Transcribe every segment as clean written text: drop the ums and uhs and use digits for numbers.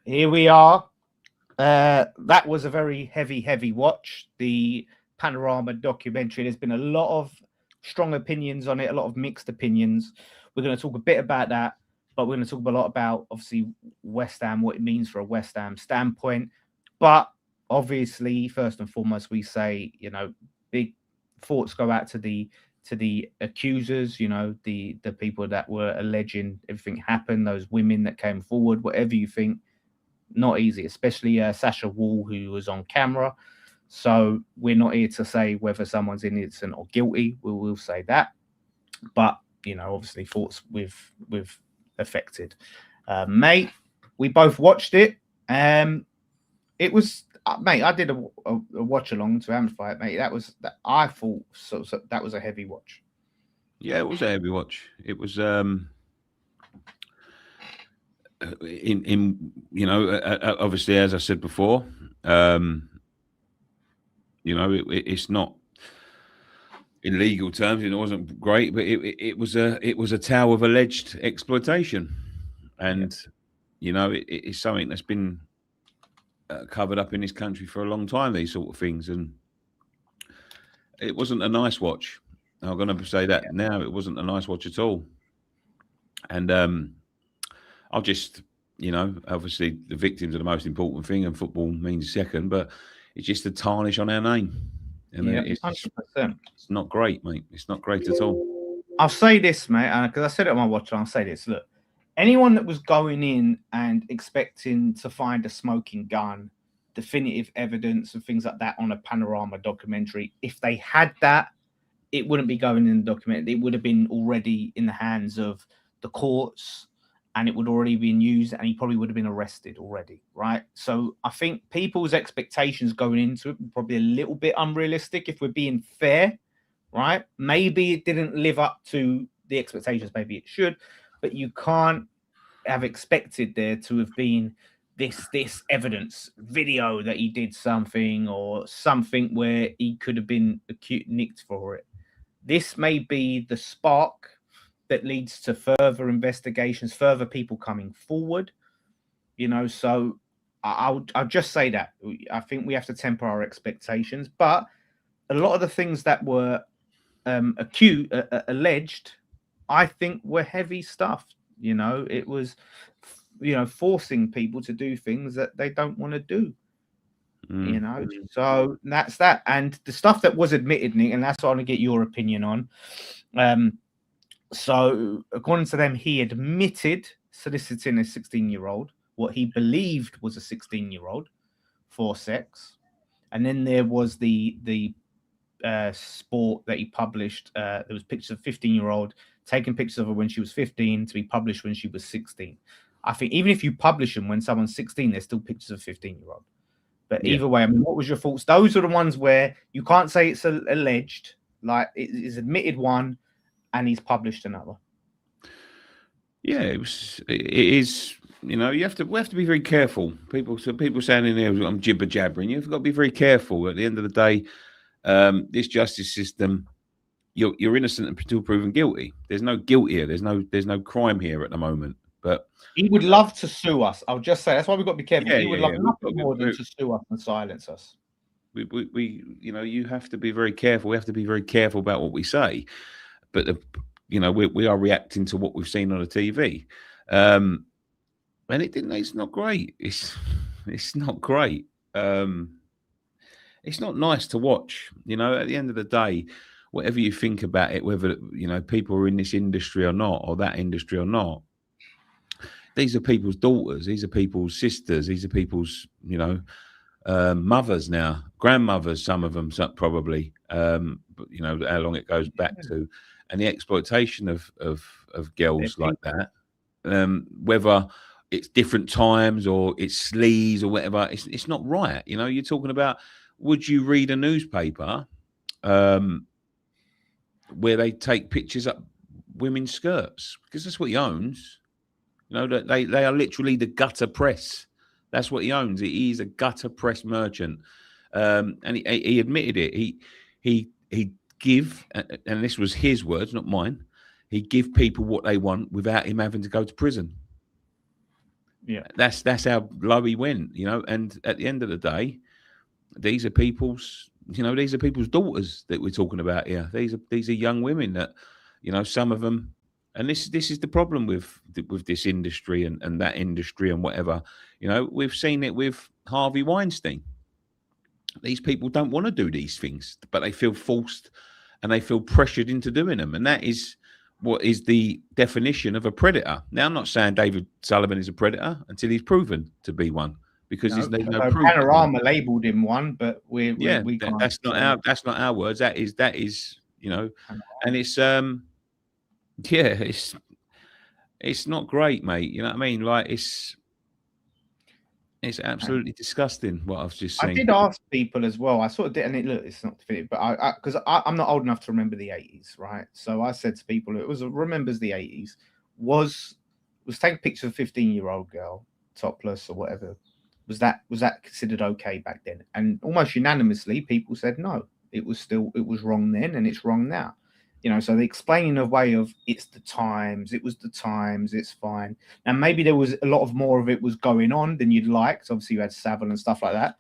Here we are. That was a very heavy watch. The Panorama documentary. There's been a lot of strong opinions on it, a lot of mixed opinions. We're going to talk a bit about that, but we're going to talk a lot about obviously West Ham, what it means for a West Ham standpoint. But obviously, first and foremost, we say big thoughts go out to the accusers. The people that were alleging everything happened. Those women that came forward. Whatever you think, not easy, especially Sasha Wall, who was on camera. So we're not here to say whether someone's innocent or guilty. We will say that, but obviously thoughts with affected. Mate, we both watched it. It was, mate. I did a watch along to amplify it, mate. I thought so that was a heavy watch. Yeah, it was a heavy watch. It was obviously, as I said before, it's not in legal terms. It wasn't great, but it was a tale of alleged exploitation, and it's something that's been covered up in this country for a long time. These sort of things, and it wasn't a nice watch. I'm going to say that now. It wasn't a nice watch at all, and I'll just, obviously the victims are the most important thing, and football means second, but it's just a tarnish on our name. And it's 100%. It's not great, mate. It's not great at all. I'll say this, mate, because I said it on my watch, I'll say this. Look, anyone that was going in and expecting to find a smoking gun, definitive evidence and things like that on a Panorama documentary, if they had that, it wouldn't be going in the documentary. It would have been already in the hands of the courts, and it would already been used, and he probably would have been arrested already, right? So I think people's expectations going into it were probably a little bit unrealistic, if we're being fair, right? Maybe it didn't live up to the expectations, maybe it should, but you can't have expected there to have been this evidence, video that he did something, or something where he could have been nicked for it. This may be the spark that leads to further investigations, further people coming forward. So I'll just say that I think we have to temper our expectations. But a lot of the things that were alleged, I think were heavy stuff. It was forcing people to do things that they don't want to do. So that's that. And the stuff that was admitted, Nick, and that's what I want to get your opinion on. So according to them, he admitted soliciting a 16-year-old, what he believed was a 16-year-old, for sex. And then there was the sport that he published. There was pictures of 15-year-old taking pictures of her when she was 15 to be published when she was 16. I think even if you publish them when someone's 16, there's still pictures of 15-year-old. But either way, I mean, what was your thoughts? Those are the ones where you can't say it's alleged, like it is admitted one, and he's published another. Yeah, it is. We have to be very careful. People saying in there, I'm jibber jabbering. You've got to be very careful. At the end of the day, this justice system, you're innocent until proven guilty. There's no guilt here. There's no crime here at the moment. But he would love to sue us. I'll just say that's why we've got to be careful. He would love nothing more than to sue us and silence us. We you have to be very careful. We have to be very careful about what we say. But we are reacting to what we've seen on the TV, and it's not great. It's not great. It's not nice to watch. At the end of the day, whatever you think about it, whether people are in this industry or not, or that industry or not, these are people's daughters. These are people's sisters. These are people's mothers now, grandmothers. Some of them probably. But how long it goes back to. And the exploitation of girls like that, whether it's different times or it's sleaze or whatever, it's not right. You're talking about, would you read a newspaper where they take pictures up women's skirts? Because that's what he owns. That they are literally the gutter press. That's what he owns. He is a gutter press merchant, and he admitted it. He give, and this was his words, not mine, he'd give people what they want without him having to go to prison. Yeah. That's how low he went, you know. And at the end of the day, these are people's, you know, these are people's daughters that we're talking about here. These are young women that, you know, some of them, and this is the problem with this industry and that industry and whatever. You know, we've seen it with Harvey Weinstein. These people don't want to do these things, but they feel forced and they feel pressured into doing them, and that is what is the definition of a predator. Now, I'm not saying David Sullivan is a predator until he's proven to be one, because there's no proof. Panorama labelled him one, but we can't. That's not our words. That is you know, and it's it's not great, mate. You know what I mean? Like it's absolutely disgusting what I've just seen. I did ask people as well. I sort of did, and it's not definitive, but because I'm not old enough to remember the 80s, right? So I said to people, it was remembers the 80s, was taking pictures of a 15-year-old girl topless or whatever. Was that considered okay back then? And almost unanimously, people said no. It was wrong then, and it's wrong now. You know, so they explain in a way of it was the times, it's fine. Now, maybe there was a lot of more of it was going on than you'd like. So obviously you had Savile and stuff like that.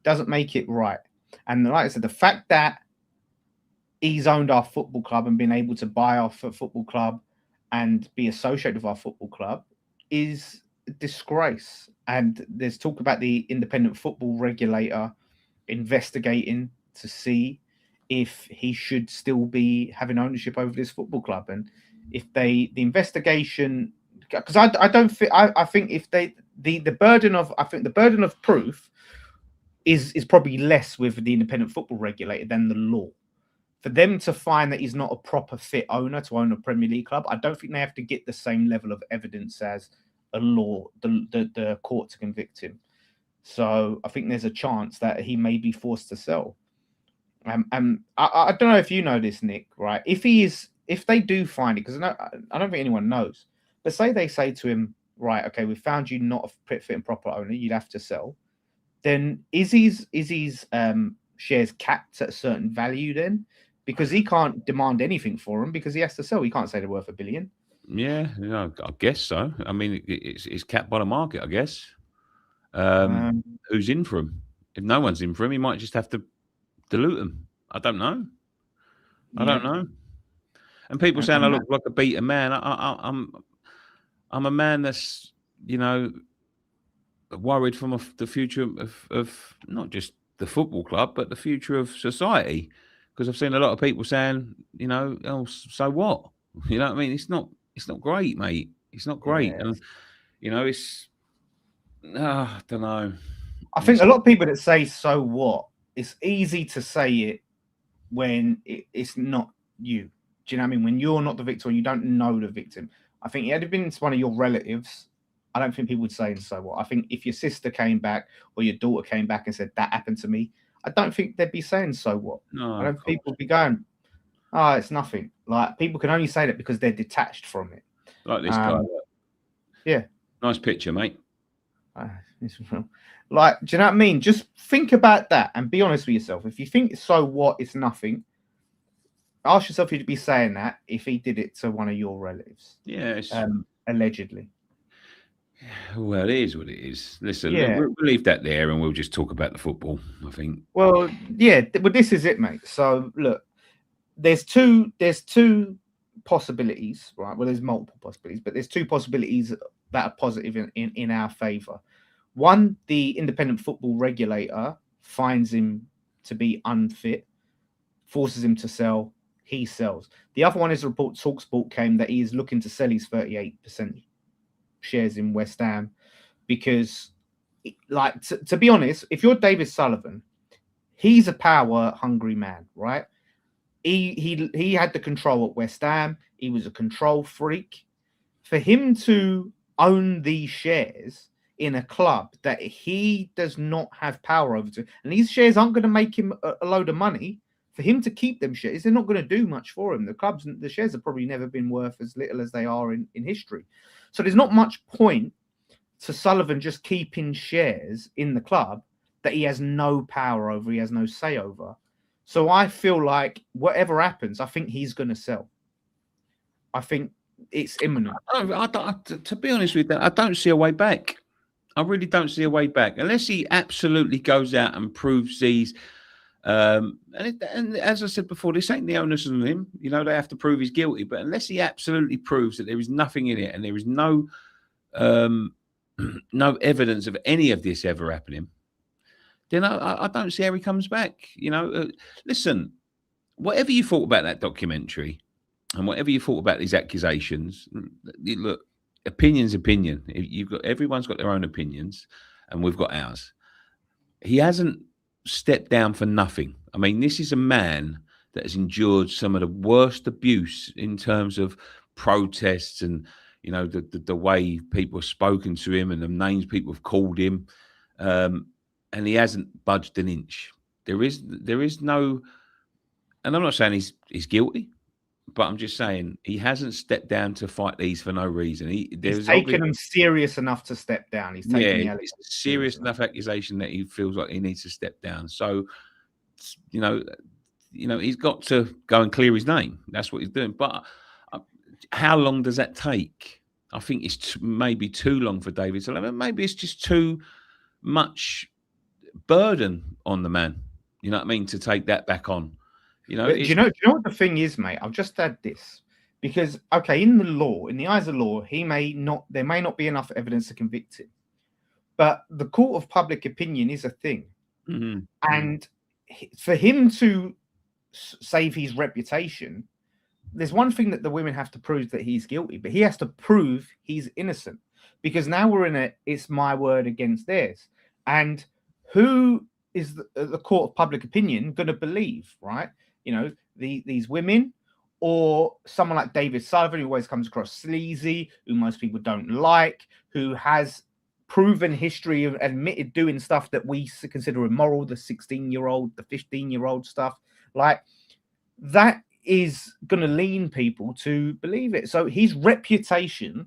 Doesn't make it right. And like I said, the fact that he's owned our football club and been able to buy our football club and be associated with our football club is a disgrace. And there's talk about the independent football regulator investigating to see if he should still be having ownership over this football club, and if the investigation, because I don't think I think if the burden of proof is probably less with the independent football regulator than the law. For them to find that he's not a proper fit owner to own a Premier League club, I don't think they have to get the same level of evidence as a law, the court to convict him. So I think there's a chance that he may be forced to sell. I don't know if you know this, Nick, right? If they do find it, because I don't think anyone knows, but say they say to him, right, okay, we found you not a fit and proper owner, you'd have to sell. Then is his shares capped at a certain value then? Because he can't demand anything for them because he has to sell. He can't say they're worth $1 billion. Yeah, I guess so. I mean, it's capped by the market, I guess. Who's in for him? If no one's in for him, he might just have to dilute them. I don't know. I don't know. And people saying I look like a beaten man. I'm a man that's, you know, worried from the future of not just the football club, but the future of society. Because I've seen a lot of people saying, you know, oh, so what? You know what I mean? It's not great, mate. It's not great. Yeah. And, you know, I don't know. I think a lot of people that say, so what? It's easy to say it when it's not you. Do you know what I mean? When you're not the victim, you don't know the victim. I think had it been one of your relatives, I don't think people would say, so what? I think if your sister came back or your daughter came back and said, that happened to me, I don't think they'd be saying, so what? No, I don't think people would be going, oh, it's nothing. Like, people can only say that because they're detached from it. Like this guy. Yeah. Nice picture, mate. Like, do you know what I mean? Just think about that and be honest with yourself. If you think so what, it's nothing, ask yourself if you'd be saying that if he did it to one of your relatives. Yeah. Allegedly. Well, it is what it is. Listen, we'll leave that there and we'll just talk about the football, I think. Well, yeah, well, this is it, mate. So, look, there's two possibilities, right? Well, there's multiple possibilities, but there's two possibilities that are positive in our favour. One, the independent football regulator finds him to be unfit, forces him to sell, he sells. The other one is a report TalkSport came that he is looking to sell his 38% shares in West Ham because, like, to be honest, if you're David Sullivan, he's a power-hungry man, right? He had the control at West Ham. He was a control freak. For him to own these shares in a club that he does not have power over, and these shares aren't going to make him a load of money, for him to keep them shares, they're not going to do much for him. The shares have probably never been worth as little as they are in history. So there's not much point to Sullivan just keeping shares in the club that he has no power over, he has no say over. So I feel like whatever happens, I think he's going to sell. I think it's imminent. To be honest with you, I don't see a way back. I really don't see a way back unless he absolutely goes out and proves these. And as I said before, this ain't the onus on him. You know, they have to prove he's guilty. But unless he absolutely proves that there is nothing in it and there is no no evidence of any of this ever happening, then I don't see how he comes back. You know, listen, whatever you thought about that documentary and whatever you thought about these accusations, look, opinion's opinion. Everyone's got their own opinions, and we've got ours. He hasn't stepped down for nothing. I mean, this is a man that has endured some of the worst abuse in terms of protests and, you know, the way people have spoken to him and the names people have called him, and he hasn't budged an inch. There is no, and I'm not saying he's guilty, but I'm just saying he hasn't stepped down to fight these for no reason. He's taken them serious enough to step down. He's taken it's a serious enough accusation that he feels like he needs to step down. So, you know, he's got to go and clear his name. That's what he's doing. But how long does that take? I think it's maybe too long for David Sullivan. Maybe it's just too much burden on the man. You know what I mean? To take that back on. You know, do you know what the thing is, mate? I'll just add this because, okay, in the eyes of law, there may not be enough evidence to convict him, but the court of public opinion is a thing, and for him to save his reputation, there's one thing that the women have to prove that he's guilty, but he has to prove he's innocent because now we're in it's my word against theirs, and who is the court of public opinion going to believe, right? You know, these women or someone like David Sullivan, who always comes across sleazy, who most people don't like, who has proven history of admitted doing stuff that we consider immoral, the 16-year-old, the 15-year-old stuff. Like, that is going to lean people to believe it. So his reputation,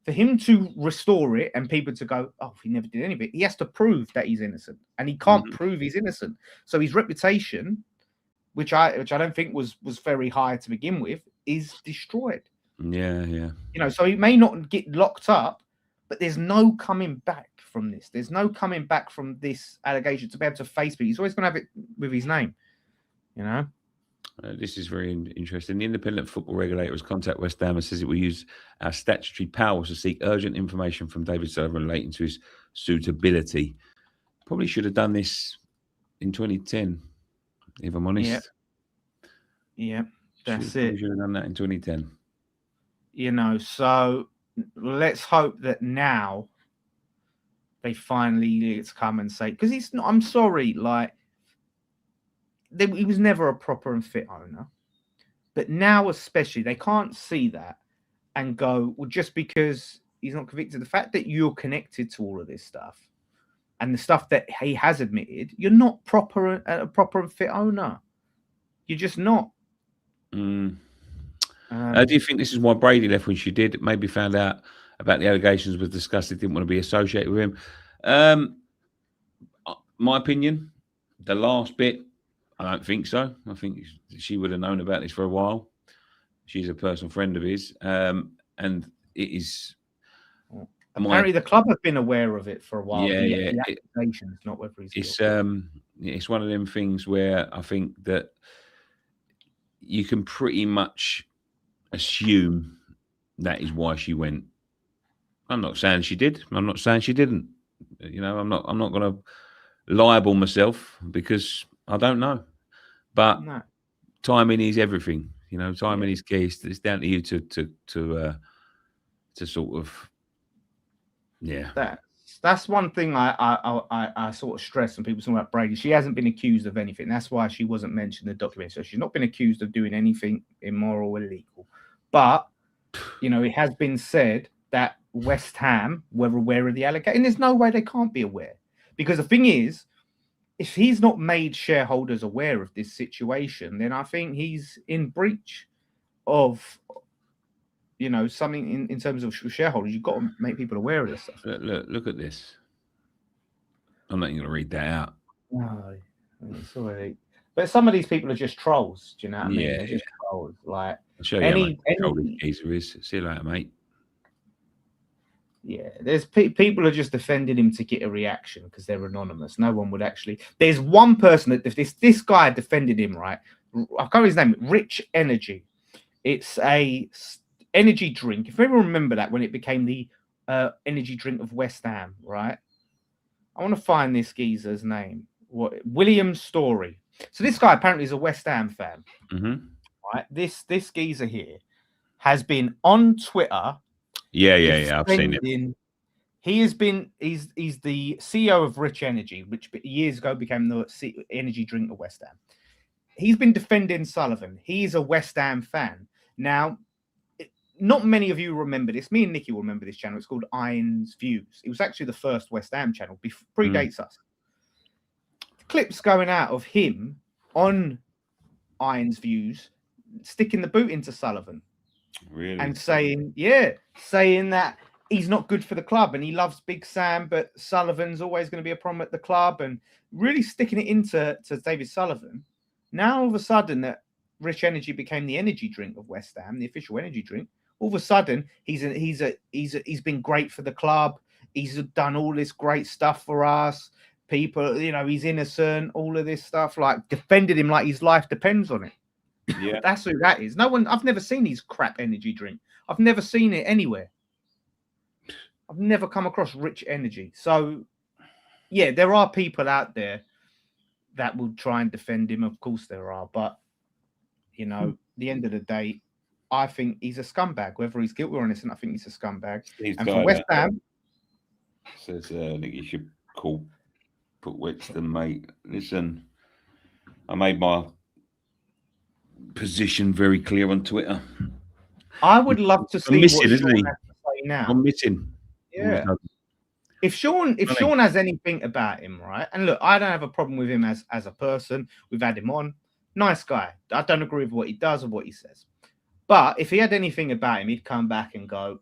for him to restore it and people to go, oh, he never did any of it, he has to prove that he's innocent. And he can't prove he's innocent. So his reputation, which I don't think was very high to begin with, is destroyed. Yeah. You know, so he may not get locked up, but there's no coming back from this. There's no coming back from this allegation to be able to face people. He's always going to have it with his name, you know? This is very interesting. The independent football regulator has contacted West Ham and says it will use our statutory powers to seek urgent information from David Sullivan relating to his suitability. Probably should have done this in 2010, if I'm honest. Yeah, that's it. Should have done that in 2010. You know, so let's hope that now they finally come and say, because he's not, I'm sorry, like, he was never a proper and fit owner. But now especially, they can't see that and go, well, just because he's not convicted, the fact that you're connected to all of this stuff and the stuff that he has admitted, you're not a proper and fit owner. You're just not. Do you think this is why Brady left when she did? Maybe found out about the allegations, was discussed, they didn't want to be associated with him. My opinion, the last bit, I don't think so. I think she would have known about this for a while. She's a personal friend of his. And it is... Apparently the club have been aware of it for a while. Yeah. The accusations, not whether he's it's one of them things where I think that you can pretty much assume that is why she went. I'm not saying she did. I'm not saying she didn't. You know, I'm not going to libel myself because I don't know. But timing is everything. You know, timing is key. It's down to you to sort of, That's one thing I sort of stress when people talk about Brady. She hasn't been accused of anything. That's why she wasn't mentioned in the documentary. So she's not been accused of doing anything immoral or illegal. But, you know, it has been said that West Ham were aware of the allegation. And there's no way they can't be aware. Because the thing is, if he's not made shareholders aware of this situation, then I think he's in breach of, you know, something in terms of shareholders. You've got to make people aware of this stuff. Look at this. I'm not even going to read that out. No, sorry. But some of these people are just trolls. Do you know what I mean? Yeah, They're just trolls. Like, I'll show you how geezer is. See you later, mate. Yeah, there's people are just defending him to get a reaction because they're anonymous. No one would actually. There's one person that this guy defended him, right? I can't remember his name. Rich Energy. It's a energy drink. If you ever remember that when it became the energy drink of West Ham, right? I want to find this geezer's name. William Story. So this guy apparently is a West Ham fan. Mm-hmm. Right? This geezer here has been on Twitter. Yeah. I've seen it. He's the CEO of Rich Energy, which years ago became the energy drink of West Ham. He's been defending Sullivan. He's a West Ham fan. Now, not many of you remember this. Me and Nicky will remember this channel. It's called Iron's Views. It was actually the first West Ham channel. Predates us. The clips going out of him on Iron's Views, sticking the boot into Sullivan. Really? And saying that he's not good for the club and he loves Big Sam, but Sullivan's always going to be a problem at the club, and really sticking it into David Sullivan. Now, all of a sudden, that Rich Energy became the energy drink of West Ham, the official energy drink. All of a sudden, he's been great for the club. He's done all this great stuff for us. People, he's innocent. All of this stuff, like defended him like his life depends on it. Yeah, that's who that is. No one. I've never seen his crap energy drink. I've never seen it anywhere. I've never come across Rich Energy. So, yeah, there are people out there that will try and defend him. Of course, there are. But the end of the day, I think he's a scumbag. Whether he's guilty or innocent, I think he's a scumbag. And for West Ham, says I think you should put Whetstone, mate. Listen, I made my position very clear on Twitter. I would love to see missing, what isn't Sean he? has to say now. I'm missing. Yeah. If Sean has anything about him, right? And look, I don't have a problem with him as a person. We've had him on. Nice guy. I don't agree with what he does or what he says. But if he had anything about him, he'd come back and go,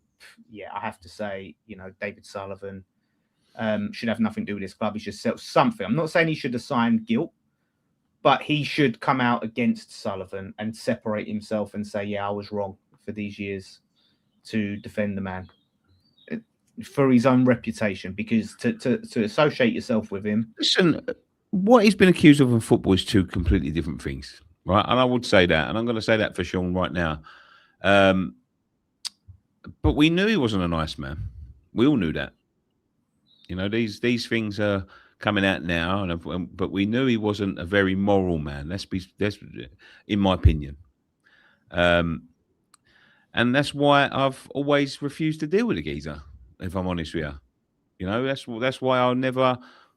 yeah, I have to say, David Sullivan should have nothing to do with this club. He should sell something. I'm not saying he should assign guilt, but he should come out against Sullivan and separate himself and say, yeah, I was wrong for these years to defend the man for his own reputation, because to associate yourself with him. Listen, what he's been accused of in football is two completely different things, right? And I would say that, and I'm going to say that for Sean right now. But we knew he wasn't a nice man. We all knew that. These things are coming out now, but we knew he wasn't a very moral man. That's in my opinion. And that's why I've always refused to deal with the geezer, if I'm honest with you. That's why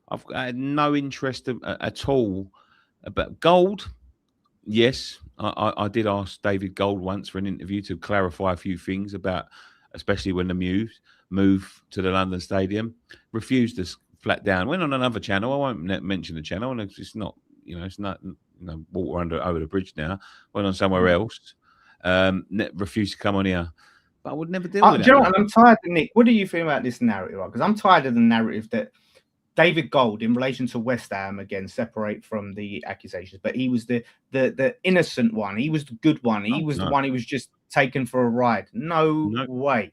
I've had no interest at all about Gold. Yes, I did ask David Gold once for an interview to clarify a few things about, especially when the move to the London Stadium. Refused to flat down. Went on another channel. I won't mention the channel, and it's not, it's not, water over the bridge now. Went on somewhere else. Refused to come on here. But I would never deal with that. I'm tired of Nick. What do you feel about this narrative? Because I'm tired of the narrative that David Gold, in relation to West Ham, again, separate from the accusations, but he was the innocent one. He was the good one. He was the one who was just taken for a ride. No way.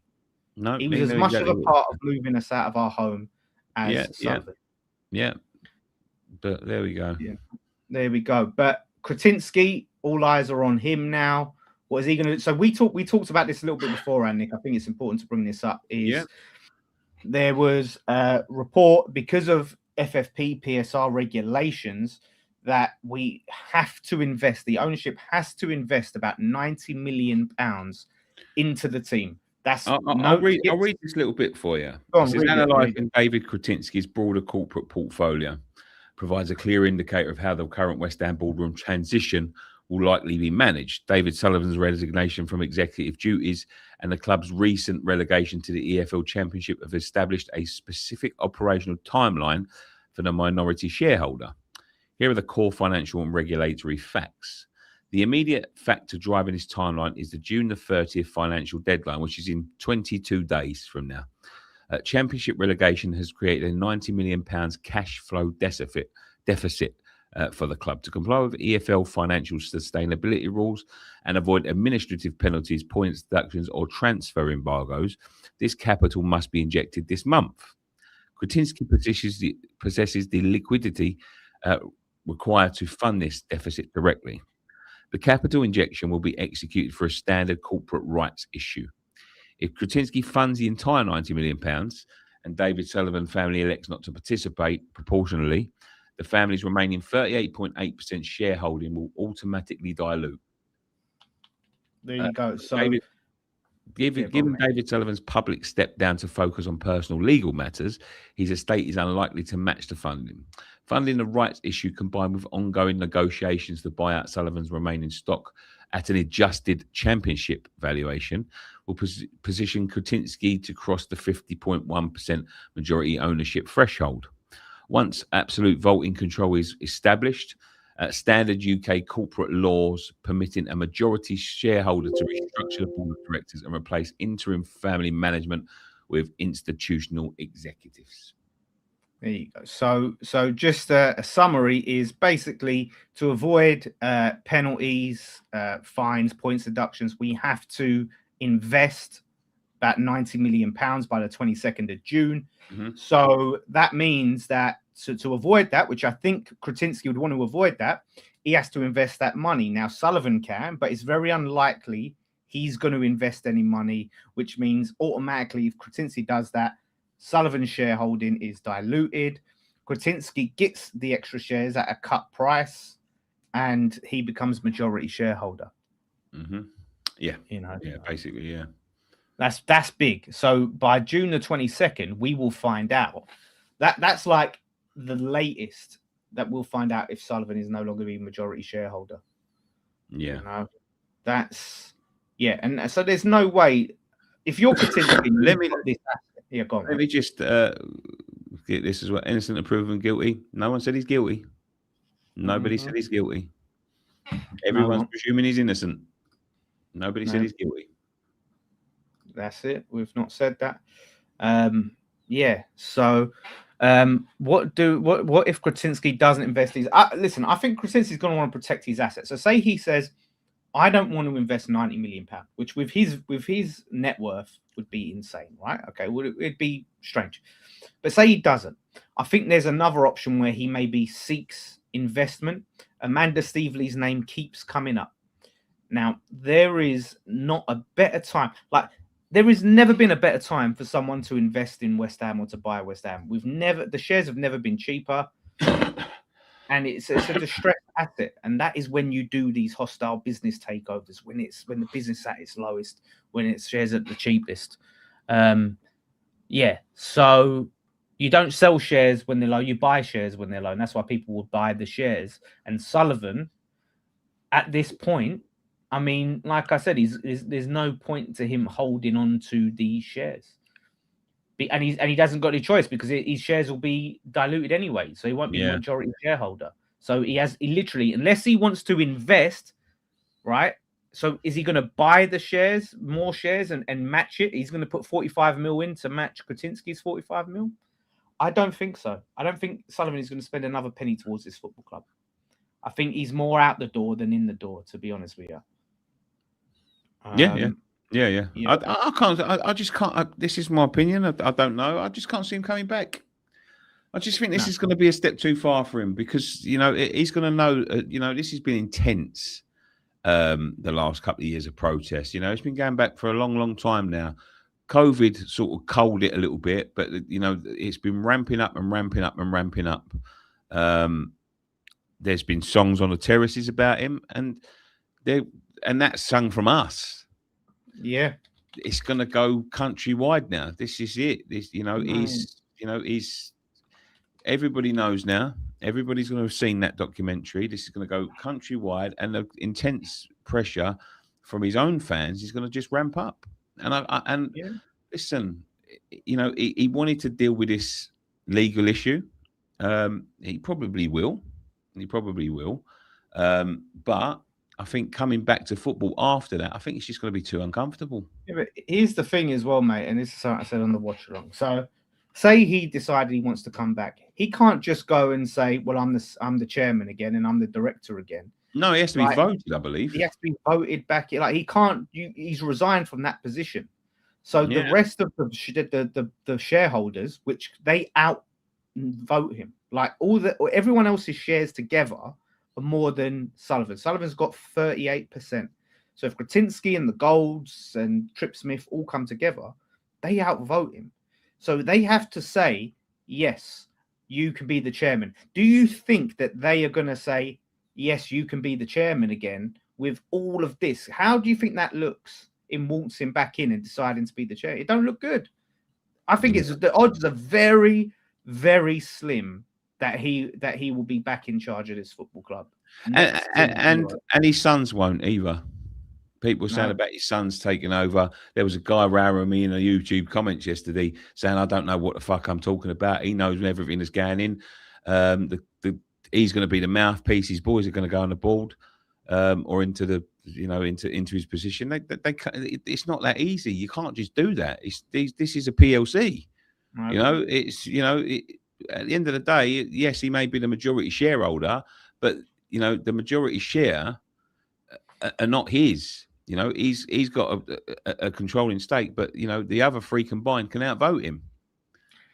No, he was as much of a part of moving us out of our home as Sullivan. Yeah. But there we go. Yeah. There we go. But Kretinsky, all eyes are on him now. What is he going to do? So we talked about this a little bit beforehand, Nick. I think it's important to bring this up. There was a report, because of FFP PSR regulations, that we have to invest, the ownership has to invest about £90 million into the team. I'll read this little bit for you. This is analysing David Kretinsky's broader corporate portfolio. Provides a clear indicator of how the current West Ham boardroom transition will likely be managed. David Sullivan's resignation from executive duties and the club's recent relegation to the EFL Championship have established a specific operational timeline for the minority shareholder. Here are the core financial and regulatory facts. The immediate factor driving this timeline is the June the 30th financial deadline, which is in 22 days from now. Championship relegation has created a £90 million cash flow deficit, for the club to comply with EFL financial sustainability rules and avoid administrative penalties, points deductions, or transfer embargoes. This capital must be injected this month. Kretinsky possesses the liquidity required to fund this deficit directly. The capital injection will be executed for a standard corporate rights issue. If Kretinsky funds the entire £90 million and David Sullivan family elects not to participate proportionally, the family's remaining 38.8% shareholding will automatically dilute. There you go. So, given David Sullivan's public step down to focus on personal legal matters, his estate is unlikely to match the funding. Funding the rights issue combined with ongoing negotiations to buy out Sullivan's remaining stock at an adjusted championship valuation will position Kretinsky to cross the 50.1% majority ownership threshold. Once absolute voting control is established, standard UK corporate laws permitting a majority shareholder to restructure the board of directors and replace interim family management with institutional executives. There you go. So just a summary is basically to avoid penalties, fines, points deductions, we have to invest about £90 million by the 22nd of June. Mm-hmm. So that means that to avoid that, which I think Kretinsky would want to avoid that, he has to invest that money. Now, Sullivan can, but it's very unlikely he's going to invest any money, which means automatically if Kretinsky does that, Sullivan's shareholding is diluted. Kretinsky gets the extra shares at a cut price and he becomes majority shareholder. Mm-hmm. Yeah. Yeah, Basically, yeah. That's big. So by June the 22nd, we will find out. That's like the latest that we'll find out if Sullivan is no longer a majority shareholder. Yeah. That's and so there's no way if you're Kretinsky, go on. Let me just get this as well. Innocent until proven guilty. No one said he's guilty. Nobody said he's guilty. Everyone's presuming he's innocent. Nobody said he's guilty. That's it. We've not said that. So what if Kretinsky doesn't invest these? Listen, I think Kretinsky's going to want to protect his assets. So say he says, I don't want to invest £90 million, which with his net worth would be insane, right? Okay, it'd be strange. But say he doesn't. I think there's another option where he maybe seeks investment. Amanda Steveley's name keeps coming up. Now, there is not a better time. Like, there has never been a better time for someone to invest in West Ham or to buy West Ham. The shares have never been cheaper. And it's a distressed asset. And that is when you do these hostile business takeovers, when the business is at its lowest, when it shares at the cheapest. So you don't sell shares when they're low, you buy shares when they're low. And that's why people will buy the shares. And Sullivan, at this point, I mean, like I said, there's no point to him holding on to these shares. And he doesn't got any choice because his shares will be diluted anyway. So he won't be a majority shareholder. So he literally, unless he wants to invest, right? So is he going to buy the shares, more shares and match it? He's going to put 45 mil in to match Kretinsky's 45 mil? I don't think so. I don't think Sullivan is going to spend another penny towards this football club. I think he's more out the door than in the door, to be honest with you. Yeah. I can't. I just can't. This is my opinion. I don't know. I just can't see him coming back. I just think this is going to be a step too far for him because he's going to know. This has been intense. The last couple of years of protests. It's been going back for a long, long time now. COVID sort of culled it a little bit, but it's been ramping up and ramping up and ramping up. There's been songs on the terraces about him, and that's sung from us. Yeah, it's going to go countrywide now. This is it. He's everybody knows now. Everybody's going to have seen that documentary. This is going to go countrywide, and the intense pressure from his own fans is going to just ramp up. And listen, he wanted to deal with this legal issue. He probably will. But I think coming back to football after that, I think it's just going to be too uncomfortable. Yeah, but here's the thing as well, mate, and this is something I said on the watch along. So say he decided he wants to come back, he can't just go and say, "Well, I'm the chairman again and I'm the director again." No, he has to be Like, voted, I believe. he has to be voted back. Like, he can't. He's resigned from that position. So the Yeah. rest of the shareholders, which they out vote him, like everyone else's shares together are more than Sullivan. Sullivan's got 38%. So if Kretinsky and the Golds and Trip Smith all come together, they outvote him. So they have to say, yes, you can be the chairman. Do you think that they are going to say, yes, you can be the chairman again with all of this? How do you think that looks in waltzing back in and deciding to be the chair? It don't look good. I think it's the odds are very, very slim that he will be back in charge of this football club. And his sons won't either. People saying No. about his sons taking over. There was a guy rowing me in a YouTube comments yesterday saying, I don't know what the fuck I'm talking about. He knows everything that's going in. He's going to be the mouthpiece. His boys are going to go on the board or into the, into his position. It's not that easy. You can't just do that. This is a PLC. No. At the end of the day, yes, he may be the majority shareholder, but the majority share are not his. He's got a controlling stake, but the other three combined can outvote him.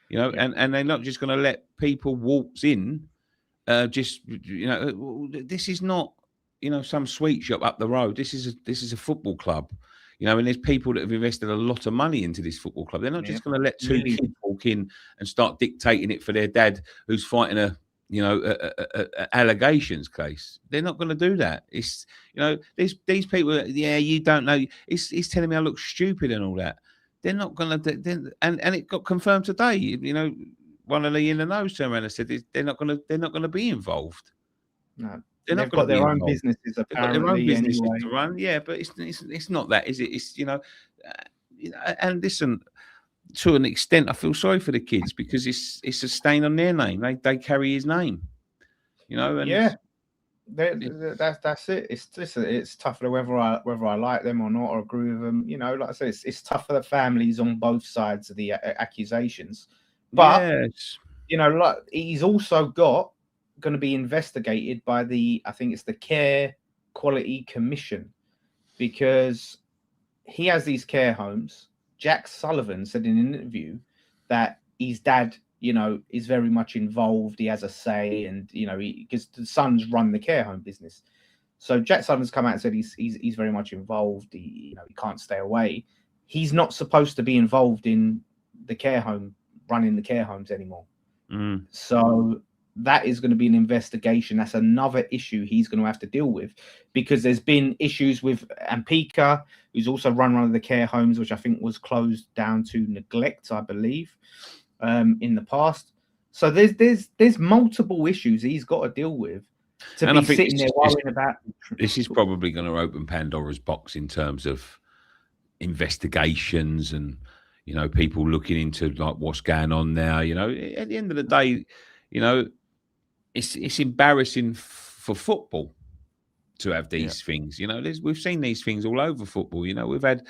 And they're not just going to let people waltz in. This is not some sweet shop up the road. This is a football club. And there's people that have invested a lot of money into this football club. They're not just going to let two kids walk in and start dictating it for their dad, who's fighting a allegations case. They're not going to do that. It's these people. Yeah, you don't know. He's telling me I look stupid and all that. They're not going to. And it got confirmed today. One of the in the nose turned around and said they're not going to be involved. No. They're not got their own businesses apparently. They've got their own businesses anyway. to run. Yeah, but it's not that, is it? It's and listen, to an extent, I feel sorry for the kids because it's a stain on their name. They carry his name, And yeah, that's it. It's tough whether I like them or not or agree with them. Like I said, it's tough for the families on both sides of the accusations. But like he's also going to be investigated by I think it's the Care Quality Commission, because he has these care homes. Jack Sullivan said in an interview that his dad, is very much involved. He has a say, and because the sons run the care home business. So Jack Sullivan's come out and said he's very much involved. He can't stay away. He's not supposed to be involved in the care home, running the care homes anymore. So that is going to be an investigation. That's another issue he's going to have to deal with, because there's been issues with Ampika, who's also run one of the care homes, which I think was closed down to neglect, I believe, in the past. So there's multiple issues he's got to deal with to be sitting there worrying about. This is probably going to open Pandora's box in terms of investigations and people looking into like what's going on now. At the end of the day, it's embarrassing for football to have these things. We've seen these things all over football. We've had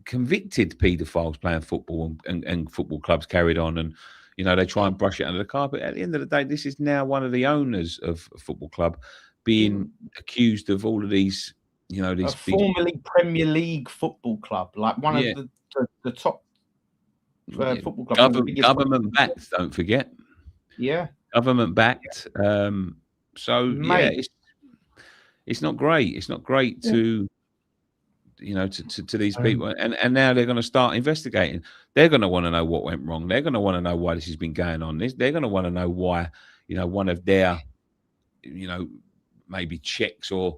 convicted paedophiles playing football and football clubs carried on, and they try and brush it under the carpet. At the end of the day, this is now one of the owners of a football club being accused of all of these. These formerly Premier League football club, like one of the top football clubs, government backed. Don't forget. Yeah. Government backed. It's not great. It's not great to to these people, and now they're going to start investigating. They're going to want to know what went wrong. They're going to want to know why this has been going on. They're going to want to know why one of their maybe checks or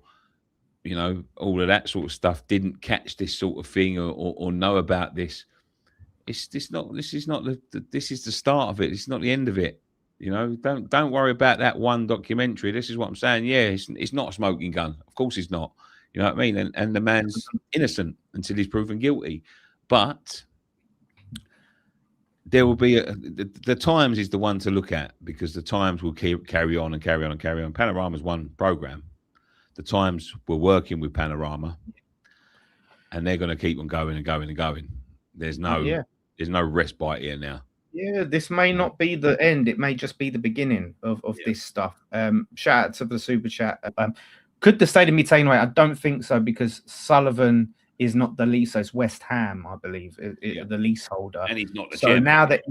all of that sort of stuff didn't catch this sort of thing or know about this. This is the start of it. It's not the end of it. Don't worry about that one documentary. This is what I'm saying. Yeah, it's not a smoking gun. Of course it's not. You know what I mean? And the man's innocent until he's proven guilty. But there will be the Times is the one to look at, because the Times will carry on and carry on and carry on. Panorama's one program. The Times were working with Panorama, and they're going to keep on going and going and going. There's no respite here now. Yeah, this may not be the end. It may just be the beginning of this stuff. Shout out to the super chat. Could the stadium be taken away? I don't think so, because Sullivan is not the lease. So it's West Ham, I believe, the leaseholder. And he's not the so chairman. now that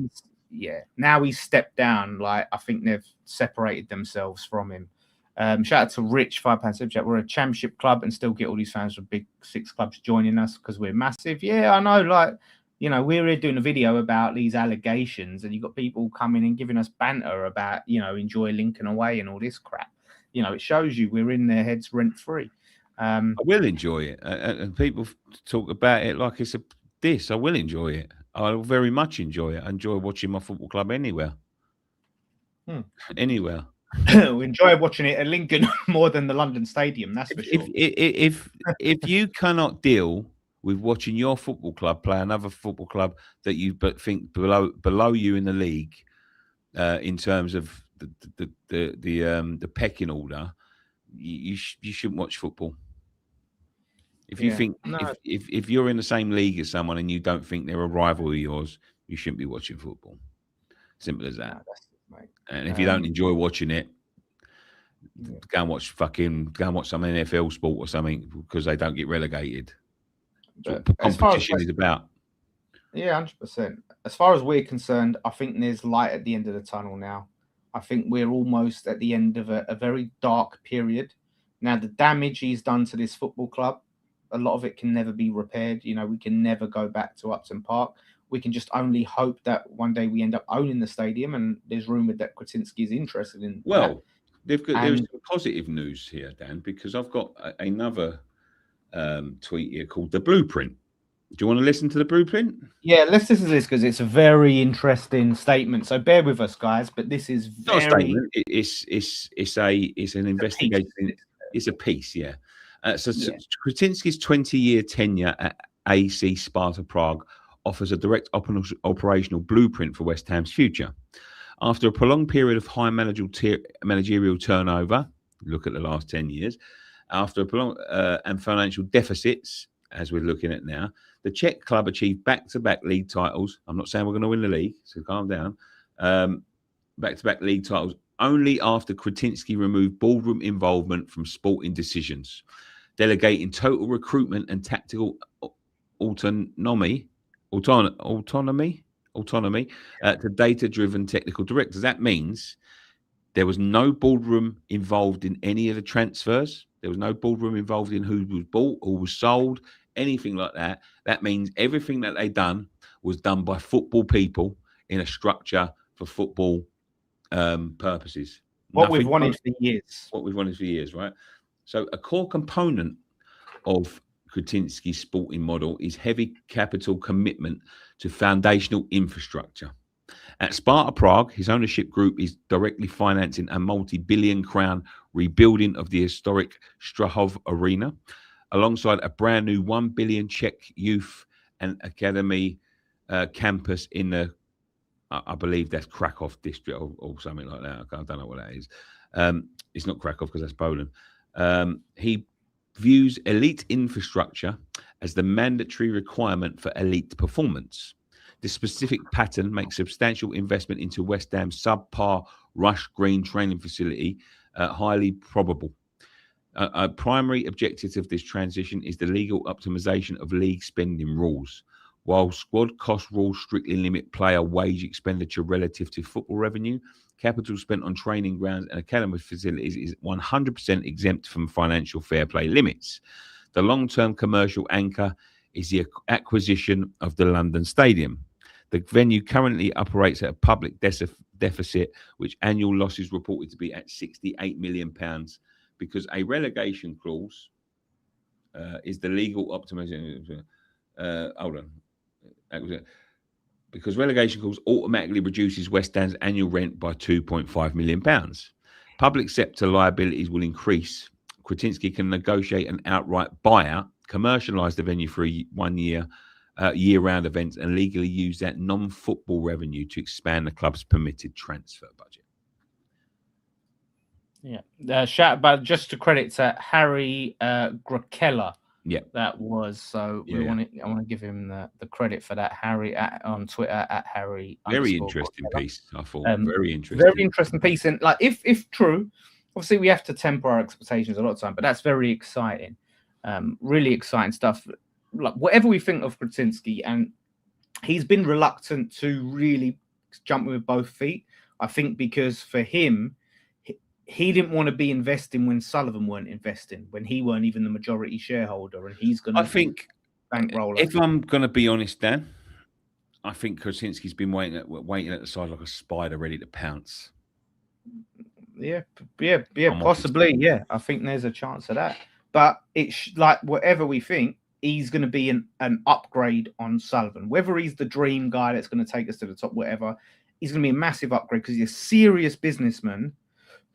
now he's stepped down. Like, I think they've separated themselves from him. Shout out to Rich, £5 super chat. We're a championship club and still get all these fans from big six clubs joining us because we're massive. Yeah, I know. Like, you know, we're here doing a video about these allegations, and you've got people coming and giving us banter about, you know, enjoy Lincoln away and all this crap. You know, it shows you we're in their heads rent free. I will enjoy it, and people talk about it like it's a diss. I will enjoy it. I will very much enjoy it. I enjoy watching my football club anywhere. Anywhere. We enjoy watching it at Lincoln more than the London Stadium. That's for sure. If you cannot deal with watching your football club play another football club that you think below you in the league, in terms of the pecking order, you shouldn't watch football. If you think if you're in the same league as someone and you don't think they're a rival of yours, you shouldn't be watching football. Simple as that. And if you don't enjoy watching it, go and watch some NFL sport or something, because they don't get relegated. That's what competition is about. Yeah, 100%. As far as we're concerned, I think there's light at the end of the tunnel now. I think we're almost at the end of a very dark period. Now, the damage he's done to this football club, a lot of it can never be repaired. You know, we can never go back to Upton Park. We can just only hope that one day we end up owning the stadium, and there's rumoured that Krasinski is interested in that. There's some positive news here, Dan, because I've got another tweet here called The Blueprint. Do you want to listen to the blueprint? Yeah, let's listen to this because it's a very interesting statement. So bear with us, guys. But this is not a statement. It's an investigation. It's a piece, yeah. Krasinski's 20-year tenure at AC Sparta Prague offers a direct operational blueprint for West Ham's future. After a prolonged period of high managerial turnover, look at the last 10 years, after a prolonged and financial deficits, as we're looking at now, the Czech club achieved back-to-back league titles. I'm not saying we're going to win the league, so calm down. Back-to-back league titles only after Krasinski removed boardroom involvement from sporting decisions, delegating total recruitment and tactical autonomy to data-driven technical directors. That means there was no boardroom involved in any of the transfers. There was no boardroom involved in who was bought or was sold, anything like that. That means everything that they done was done by football people in a structure for football purposes. What we've wanted for years. Right? So a core component of Krasinski's sporting model is heavy capital commitment to foundational infrastructure. At Sparta Prague, his ownership group is directly financing a multi-billion crown rebuilding of the historic Strahov Arena, alongside a brand new 1 billion Czech youth and academy campus in the, I believe that's Krakow district or something like that. I don't know what that is. It's not Krakow because that's Poland. He views elite infrastructure as the mandatory requirement for elite performance. This specific pattern makes substantial investment into West Ham's subpar Rush Green training facility highly probable. A primary objective of this transition is the legal optimization of league spending rules. While squad cost rules strictly limit player wage expenditure relative to football revenue, capital spent on training grounds and academy facilities is 100% exempt from financial fair play limits. The long-term commercial anchor is the acquisition of the London Stadium. The venue currently operates at a public deficit, which annual losses reported to be at £68 million, because a relegation clause is the legal optimization. Hold on. Because relegation clause automatically reduces West Ham's annual rent by £2.5 million. Public sector liabilities will increase. Krasinski can negotiate an outright buyout, commercialise the venue for a 1 year, year-round events, and legally use that non-football revenue to expand the club's permitted transfer budget. Yeah. Shout about just to credit to Harry Grakella Yeah. That was so. I want to give him the credit for that. Harry on Twitter at Harry. Very interesting piece. I thought very interesting piece. And like, if true, obviously we have to temper our expectations a lot of time, but that's very exciting. Really exciting stuff. Like whatever we think of Krasinski, and he's been reluctant to really jump with both feet. I think because for him, he didn't want to be investing when Sullivan weren't investing, when he weren't even the majority shareholder, and he's going to. I think bankroll. If I'm going to be honest, Dan, I think Krasinski's been waiting at the side like a spider, ready to pounce. Yeah, possibly. Yeah, I think there's a chance of that. But it's like whatever we think, he's going to be an upgrade on Sullivan. Whether he's the dream guy that's going to take us to the top, whatever, he's going to be a massive upgrade because he's a serious businessman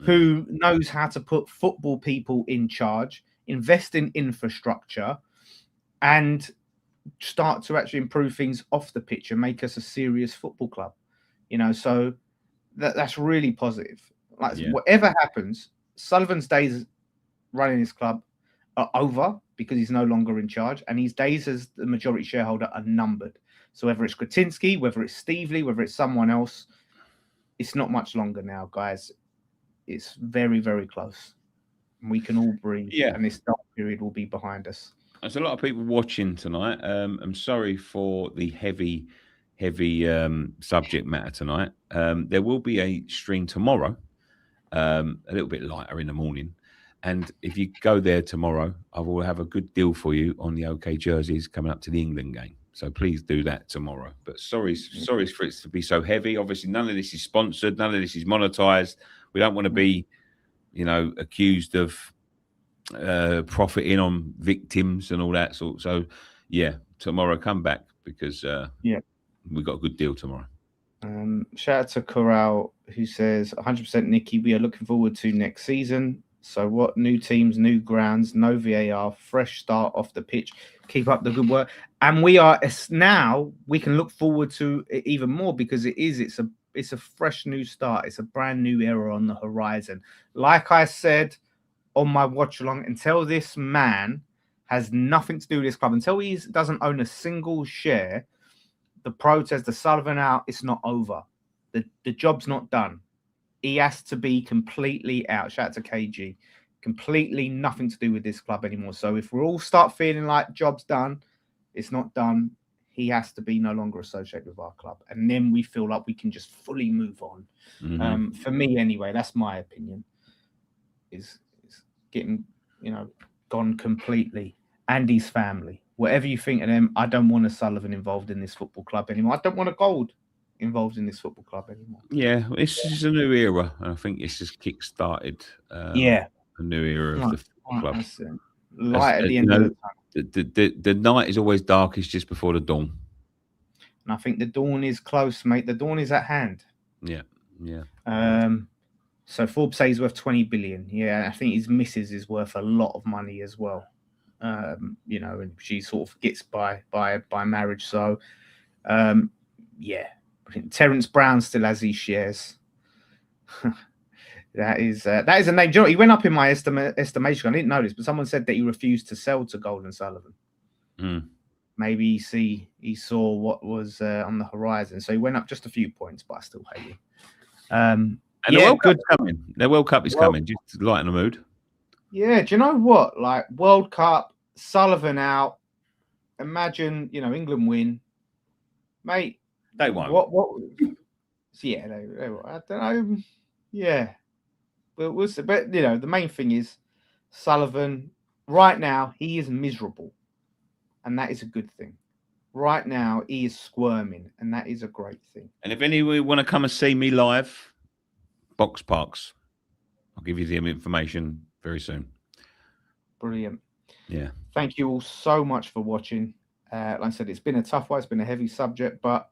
who knows how to put football people in charge, invest in infrastructure, and start to actually improve things off the pitch and make us a serious football club. So that's really positive. Like whatever happens, Sullivan's days running his club are over because he's no longer in charge, and his days as the majority shareholder are numbered. So whether it's Krasinski, whether it's Steve Lee, whether it's someone else, it's not much longer now, guys. It's very, very close. And we can all breathe. Yeah. And this dark period will be behind us. There's a lot of people watching tonight. I'm sorry for the heavy subject matter tonight. There will be a stream tomorrow, a little bit lighter in the morning. And if you go there tomorrow, I will have a good deal for you on the OK jerseys coming up to the England game. So please do that tomorrow. But sorry for it to be so heavy. Obviously, none of this is sponsored. None of this is monetized. We don't want to be, accused of profiting on victims and all that sort. So, yeah, tomorrow come back because we got a good deal tomorrow. Shout out to Corral who says 100% Nicky. We are looking forward to next season. So what? New teams, new grounds, no VAR, fresh start off the pitch. Keep up the good work. And we can look forward to it even more because it's a fresh new start. It's a brand new era on the horizon. Like I said on my watch along, until this man has nothing to do with this club, until he doesn't own a single share, the protest, the Sullivan out, it's not over. The job's not done. He has to be completely out. Shout out to KG. Completely nothing to do with this club anymore. So if we all start feeling like job's done, it's not done. He has to be no longer associated with our club. And then we feel like we can just fully move on. Mm-hmm. For me, anyway, that's my opinion. Is getting, gone completely. And his family. Whatever you think of them, I don't want a Sullivan involved in this football club anymore. I don't want a Gold involved in this football club anymore. Yeah, this is a new era. And I think it's just kick-started a new era of the football club. Light at the end of the tunnel. The night is always darkest just before the dawn. And I think the dawn is close, mate. The dawn is at hand. Yeah. So Forbes says he's worth 20 billion. Yeah, I think his missus is worth a lot of money as well. And she sort of gets by marriage. So, I think Terence Brown still has his shares. That is a name. Do you know, he went up in my estimation. I didn't know this, but someone said that he refused to sell to Golden Sullivan. Maybe he saw what was on the horizon, so he went up just a few points. But I still hate him. And the World Cup's coming. The World Cup is coming. Just to lighten the mood. Yeah, do you know what? Like World Cup, Sullivan out. Imagine England win, mate. They won't. What? Yeah, they won't. I don't know. Yeah. But the main thing is Sullivan, right now, he is miserable. And that is a good thing. Right now, he is squirming. And that is a great thing. And if anyone want to come and see me live, Box Parks. I'll give you the information very soon. Brilliant. Yeah. Thank you all so much for watching. Like I said, it's been a tough one. It's been a heavy subject. But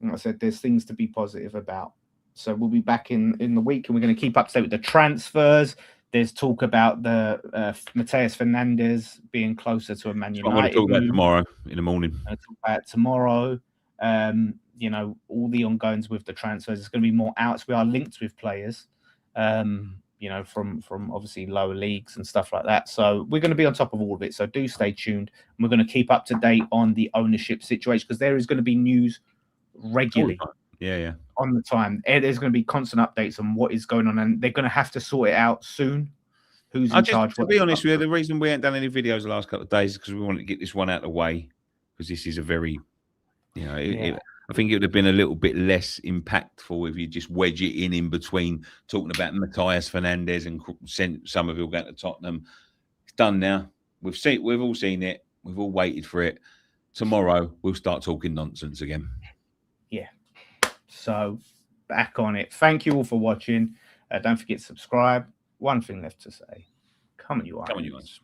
like I said, there's things to be positive about. So we'll be back in the week, and we're going to keep up to date with the transfers. There's talk about the Mateus Fernandes being closer to a Man United. I'm going to talk about tomorrow in the morning. I'm going to talk about tomorrow. All the ongoings with the transfers. There's going to be more outs. We are linked with players. you know, from obviously lower leagues and stuff like that. So we're going to be on top of all of it. So do stay tuned. And we're going to keep up to date on the ownership situation, because there is going to be news regularly. Yeah. On the time. There's going to be constant updates on what is going on, and they're going to have to sort it out soon. Who's in charge? To be honest with you, the reason we haven't done any videos the last couple of days is because we wanted to get this one out of the way, because this is a very, you know, I think it would have been a little bit less impactful if you just wedge it in between talking about Matthias Fernandez and Somerville going to Tottenham. It's done now. We've all seen it. We've all waited for it. Tomorrow we'll start talking nonsense again. Yeah. So back on it. Thank you all for watching. Don't forget to subscribe. One thing left to say. Come on, you Irons.